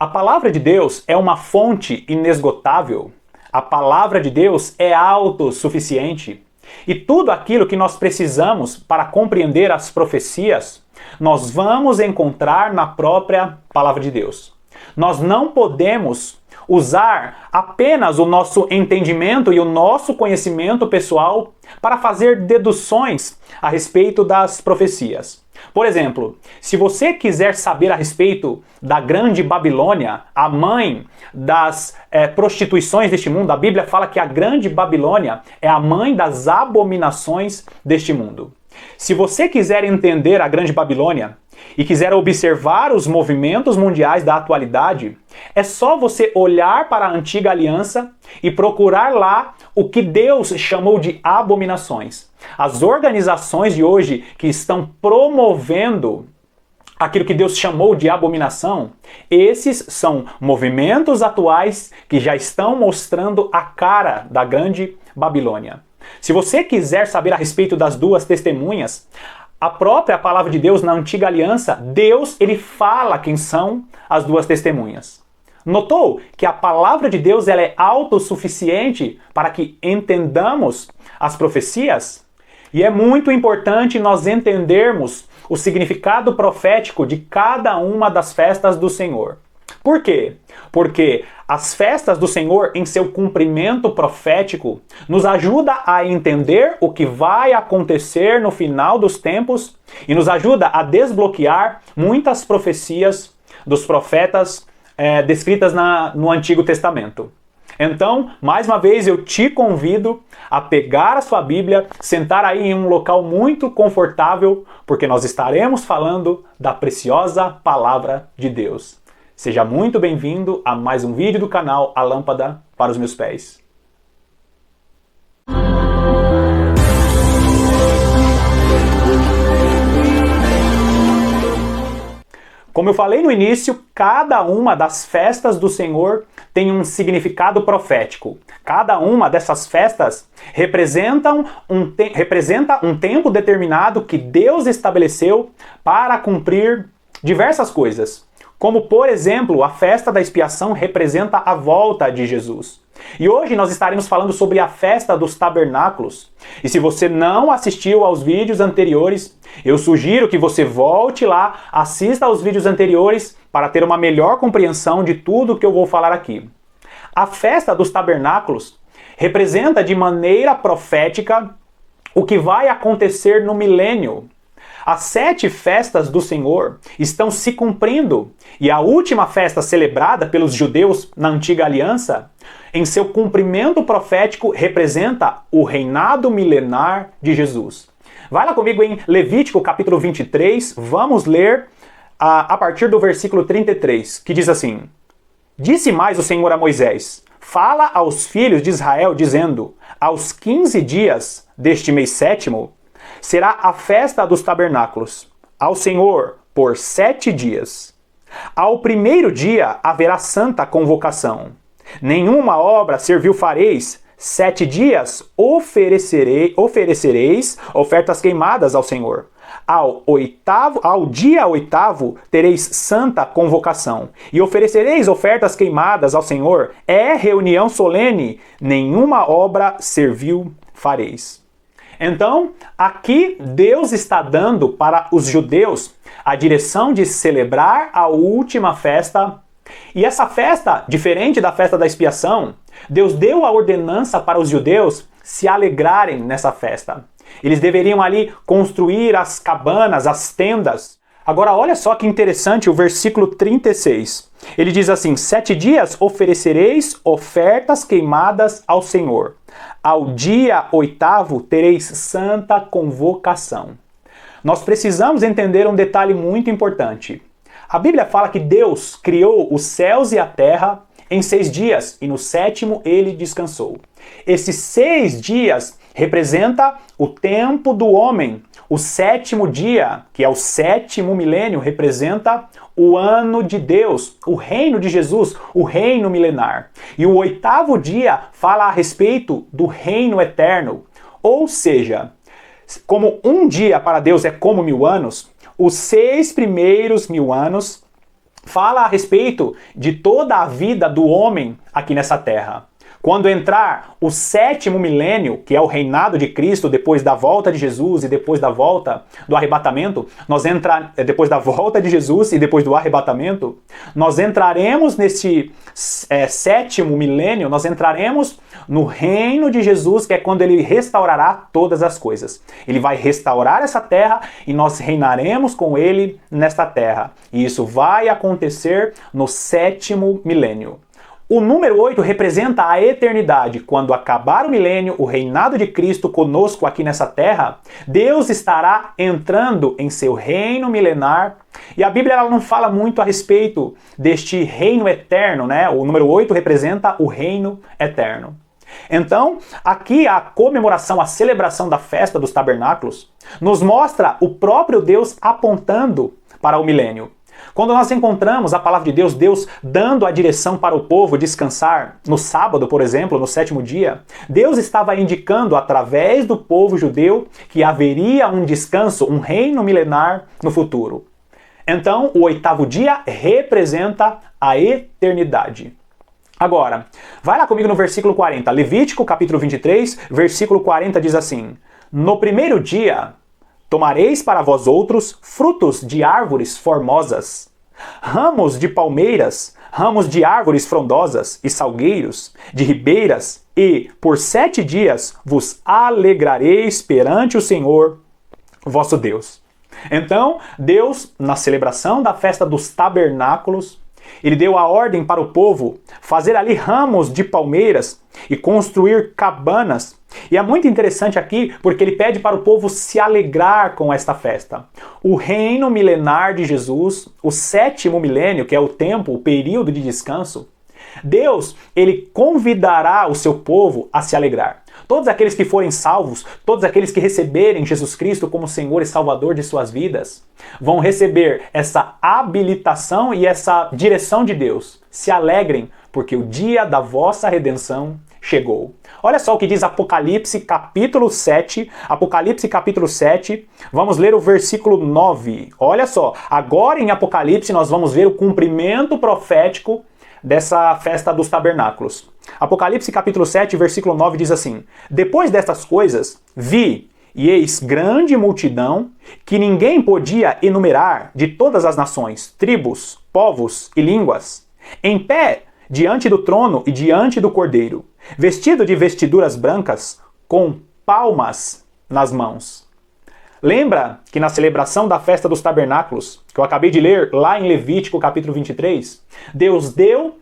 A palavra de Deus é uma fonte inesgotável. A palavra de Deus é autossuficiente. E tudo aquilo que nós precisamos para compreender as profecias, nós vamos encontrar na própria palavra de Deus. Nós não podemos usar apenas o nosso entendimento e o nosso conhecimento pessoal para fazer deduções a respeito das profecias. Por exemplo, se você quiser saber a respeito da grande Babilônia, a mãe das prostituições deste mundo, a Bíblia fala que a grande Babilônia é a mãe das abominações deste mundo. Se você quiser entender a grande Babilônia e quiser observar os movimentos mundiais da atualidade, é só você olhar para a antiga aliança e procurar lá o que Deus chamou de abominações. As organizações de hoje que estão promovendo aquilo que Deus chamou de abominação, esses são movimentos atuais que já estão mostrando a cara da grande Babilônia. Se você quiser saber a respeito das duas testemunhas, a própria palavra de Deus na antiga aliança, Deus ele fala quem são as duas testemunhas. Notou que a palavra de Deus ela é autossuficiente para que entendamos as profecias? E é muito importante nós entendermos o significado profético de cada uma das festas do Senhor. Por quê? Porque as festas do Senhor, em seu cumprimento profético, nos ajuda a entender o que vai acontecer no final dos tempos e nos ajuda a desbloquear muitas profecias dos profetas descritas no Antigo Testamento. Então, mais uma vez, eu te convido a pegar a sua Bíblia, sentar aí em um local muito confortável, porque nós estaremos falando da preciosa Palavra de Deus. Seja muito bem-vindo a mais um vídeo do canal A Lâmpada para os Meus Pés. Como eu falei no início, cada uma das festas do Senhor tem um significado profético. Cada uma dessas festas representa um tempo determinado que Deus estabeleceu para cumprir diversas coisas. Como, por exemplo, a festa da expiação representa a volta de Jesus. E hoje nós estaremos falando sobre a festa dos tabernáculos. E se você não assistiu aos vídeos anteriores, eu sugiro que você volte lá, assista aos vídeos anteriores para ter uma melhor compreensão de tudo que eu vou falar aqui. A festa dos tabernáculos representa de maneira profética o que vai acontecer no milênio. As 7 festas do Senhor estão se cumprindo e a última festa celebrada pelos judeus na Antiga Aliança, em seu cumprimento profético, representa o reinado milenar de Jesus. Vai lá comigo em Levítico capítulo 23, vamos ler a partir do versículo 33, que diz assim: Disse mais o Senhor a Moisés: Fala aos filhos de Israel, dizendo: Aos 15 dias deste mês 7º, será a festa dos tabernáculos, ao Senhor por 7 dias. Ao primeiro dia haverá santa convocação. Nenhuma obra servil fareis, 7 dias oferecereis ofertas queimadas ao Senhor. Ao dia 8º tereis santa convocação, e oferecereis ofertas queimadas ao Senhor. É reunião solene, nenhuma obra servil fareis. Então, aqui Deus está dando para os judeus a direção de celebrar a última festa. E essa festa, diferente da festa da expiação, Deus deu a ordenança para os judeus se alegrarem nessa festa. Eles deveriam ali construir as cabanas, as tendas. Agora olha só que interessante o versículo 36. Ele diz assim: 7 dias oferecereis ofertas queimadas ao Senhor. Ao dia 8º tereis santa convocação. Nós precisamos entender um detalhe muito importante. A Bíblia fala que Deus criou os céus e a terra em 6 dias e no 7º ele descansou. Esses 6 dias representa o tempo do homem. O 7º dia, que é o 7º milênio, representa o ano de Deus, o reino de Jesus, o reino milenar. E o 8º dia fala a respeito do reino eterno. Ou seja, como um dia para Deus é como 1000 anos, os 6 primeiros 1000 anos fala a respeito de toda a vida do homem aqui nessa terra. Quando entrar o 7º milênio, que é o reinado de Cristo depois da volta de Jesus e depois da volta do arrebatamento, depois da volta de Jesus e depois do arrebatamento, nós entraremos nesse 7º milênio, nós entraremos no reino de Jesus, que é quando ele restaurará todas as coisas. Ele vai restaurar essa terra e nós reinaremos com ele nesta terra. E isso vai acontecer no 7º milênio. O número 8 representa a eternidade. Quando acabar o milênio, o reinado de Cristo conosco aqui nessa terra, Deus estará entrando em seu reino milenar. E a Bíblia ela não fala muito a respeito deste reino eterno, né? O número 8 representa o reino eterno. Então, aqui a comemoração, a celebração da festa dos tabernáculos, nos mostra o próprio Deus apontando para o milênio. Quando nós encontramos a palavra de Deus, Deus dando a direção para o povo descansar no sábado, por exemplo, no 7º dia, Deus estava indicando através do povo judeu que haveria um descanso, um reino milenar no futuro. Então, o 8º dia representa a eternidade. Agora, vai lá comigo no versículo 40. Levítico, capítulo 23, versículo 40 diz assim: No primeiro dia tomareis para vós outros frutos de árvores formosas, ramos de palmeiras, ramos de árvores frondosas e salgueiros, de ribeiras, e por 7 dias vos alegrareis perante o Senhor, vosso Deus. Então, Deus, na celebração da festa dos tabernáculos, ele deu a ordem para o povo fazer ali ramos de palmeiras e construir cabanas. E é muito interessante aqui porque ele pede para o povo se alegrar com esta festa. O reino milenar de Jesus, o 7º milênio, que é o tempo, o período de descanso, Deus, ele convidará o seu povo a se alegrar. Todos aqueles que forem salvos, todos aqueles que receberem Jesus Cristo como Senhor e Salvador de suas vidas, vão receber essa habilitação e essa direção de Deus. Se alegrem, porque o dia da vossa redenção chegou. Olha só o que diz Apocalipse capítulo 7. Apocalipse capítulo 7, vamos ler o versículo 9. Olha só, agora em Apocalipse nós vamos ver o cumprimento profético dessa festa dos tabernáculos. Apocalipse capítulo 7, versículo 9 diz assim: Depois destas coisas, vi, e eis grande multidão, que ninguém podia enumerar, de todas as nações, tribos, povos e línguas, em pé diante do trono e diante do Cordeiro, vestido de vestiduras brancas, com palmas nas mãos. Lembra que na celebração da festa dos tabernáculos, que eu acabei de ler lá em Levítico capítulo 23, Deus deu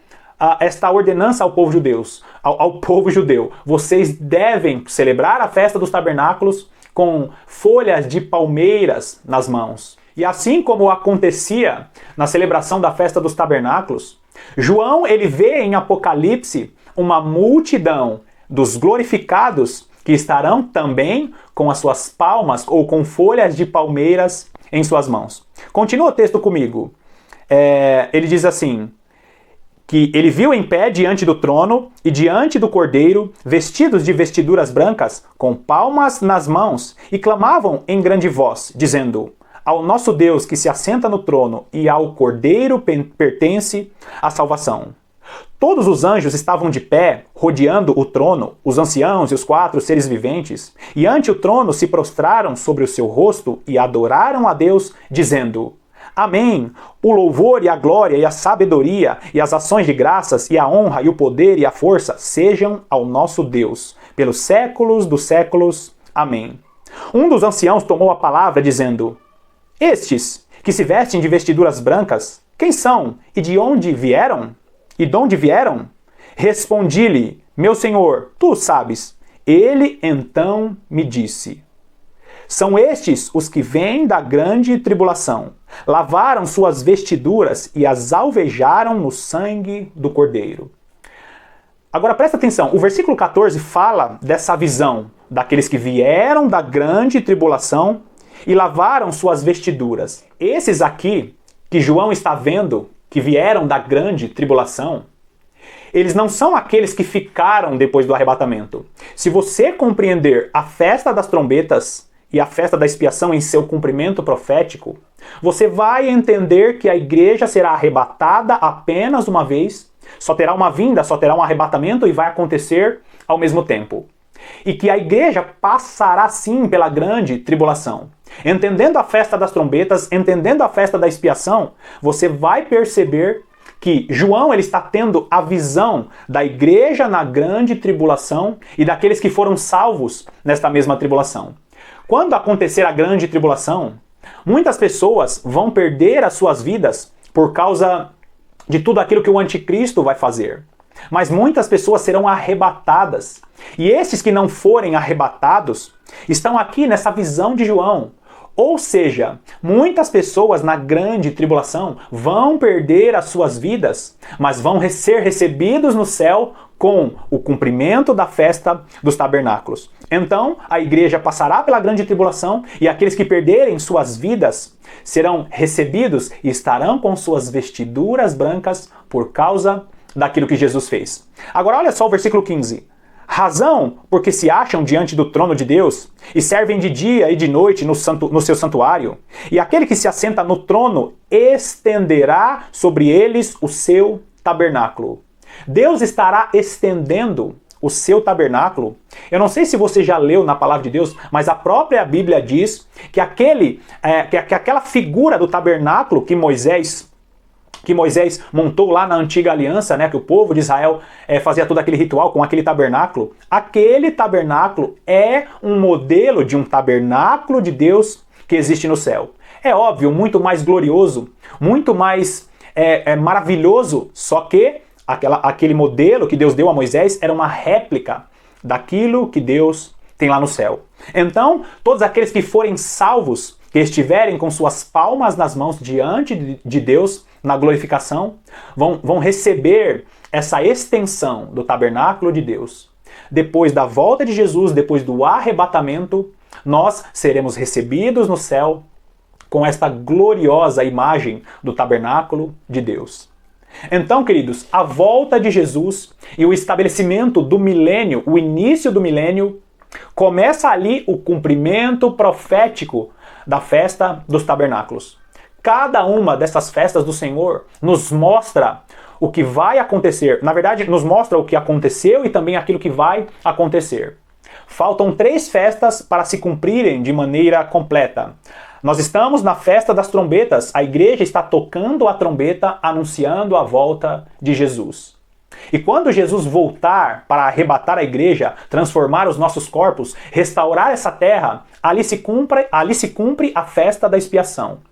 esta ordenança ao povo judeu. Vocês devem celebrar a festa dos tabernáculos com folhas de palmeiras nas mãos. E assim como acontecia na celebração da festa dos tabernáculos, João ele vê em Apocalipse uma multidão dos glorificados que estarão também com as suas palmas ou com folhas de palmeiras em suas mãos. Continua o texto comigo. Ele diz assim, que ele viu em pé diante do trono e diante do Cordeiro, vestidos de vestiduras brancas, com palmas nas mãos, e clamavam em grande voz, dizendo: Ao nosso Deus que se assenta no trono e ao Cordeiro pertence a salvação. Todos os anjos estavam de pé, rodeando o trono, os anciãos e os 4 seres viventes, e ante o trono se prostraram sobre o seu rosto e adoraram a Deus, dizendo: Amém! O louvor e a glória e a sabedoria e as ações de graças e a honra e o poder e a força sejam ao nosso Deus, pelos séculos dos séculos. Amém. Um dos anciãos tomou a palavra, dizendo: Estes, que se vestem de vestiduras brancas, quem são e de onde vieram? E de onde vieram? Respondi-lhe: Meu senhor, tu sabes. Ele então me disse: São estes os que vêm da grande tribulação. Lavaram suas vestiduras e as alvejaram no sangue do Cordeiro. Agora presta atenção, o versículo 14 fala dessa visão daqueles que vieram da grande tribulação e lavaram suas vestiduras. Esses aqui, que João está vendo, que vieram da grande tribulação, eles não são aqueles que ficaram depois do arrebatamento. Se você compreender a festa das trombetas, e a festa da expiação em seu cumprimento profético, você vai entender que a igreja será arrebatada apenas uma vez, só terá uma vinda, só terá um arrebatamento e vai acontecer ao mesmo tempo. E que a igreja passará sim pela grande tribulação. Entendendo a festa das trombetas, entendendo a festa da expiação, você vai perceber que João ele está tendo a visão da igreja na grande tribulação e daqueles que foram salvos nesta mesma tribulação. Quando acontecer a grande tribulação, muitas pessoas vão perder as suas vidas por causa de tudo aquilo que o anticristo vai fazer. Mas muitas pessoas serão arrebatadas. E esses que não forem arrebatados estão aqui nessa visão de João. Ou seja, muitas pessoas na grande tribulação vão perder as suas vidas, mas vão ser recebidos no céu com o cumprimento da festa dos tabernáculos. Então, a igreja passará pela grande tribulação e aqueles que perderem suas vidas serão recebidos e estarão com suas vestiduras brancas por causa daquilo que Jesus fez. Agora olha só o versículo 15. Razão porque se acham diante do trono de Deus e servem de dia e de noite no seu santuário, e aquele que se assenta no trono estenderá sobre eles o seu tabernáculo. Deus estará estendendo o seu tabernáculo. Eu não sei se você já leu na palavra de Deus, mas a própria Bíblia diz que aquela figura do tabernáculo que Moisés montou lá na antiga aliança, né, que o povo de Israel fazia todo aquele ritual com aquele tabernáculo é um modelo de um tabernáculo de Deus que existe no céu. É óbvio, muito mais glorioso, muito mais maravilhoso, só que aquele modelo que Deus deu a Moisés era uma réplica daquilo que Deus tem lá no céu. Então, todos aqueles que forem salvos, que estiverem com suas palmas nas mãos diante de Deus, na glorificação, vão receber essa extensão do tabernáculo de Deus. Depois da volta de Jesus, depois do arrebatamento, nós seremos recebidos no céu com esta gloriosa imagem do tabernáculo de Deus. Então, queridos, a volta de Jesus e o estabelecimento do milênio, o início do milênio, começa ali o cumprimento profético da festa dos tabernáculos. Cada uma dessas festas do Senhor nos mostra o que vai acontecer. Na verdade, nos mostra o que aconteceu e também aquilo que vai acontecer. Faltam 3 festas para se cumprirem de maneira completa. Nós estamos na festa das trombetas. A igreja está tocando a trombeta, anunciando a volta de Jesus. E quando Jesus voltar para arrebatar a igreja, transformar os nossos corpos, restaurar essa terra, ali se cumpre a festa da expiação.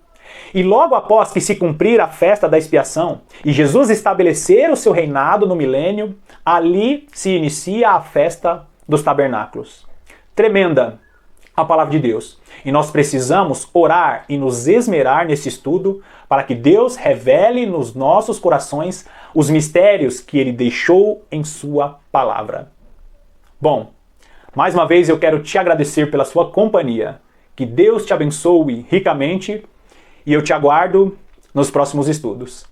E logo após que se cumprir a festa da expiação e Jesus estabelecer o seu reinado no milênio, ali se inicia a festa dos tabernáculos. Tremenda a palavra de Deus. E nós precisamos orar e nos esmerar nesse estudo para que Deus revele nos nossos corações os mistérios que Ele deixou em sua palavra. Bom, mais uma vez eu quero te agradecer pela sua companhia. Que Deus te abençoe ricamente e eu te aguardo nos próximos estudos.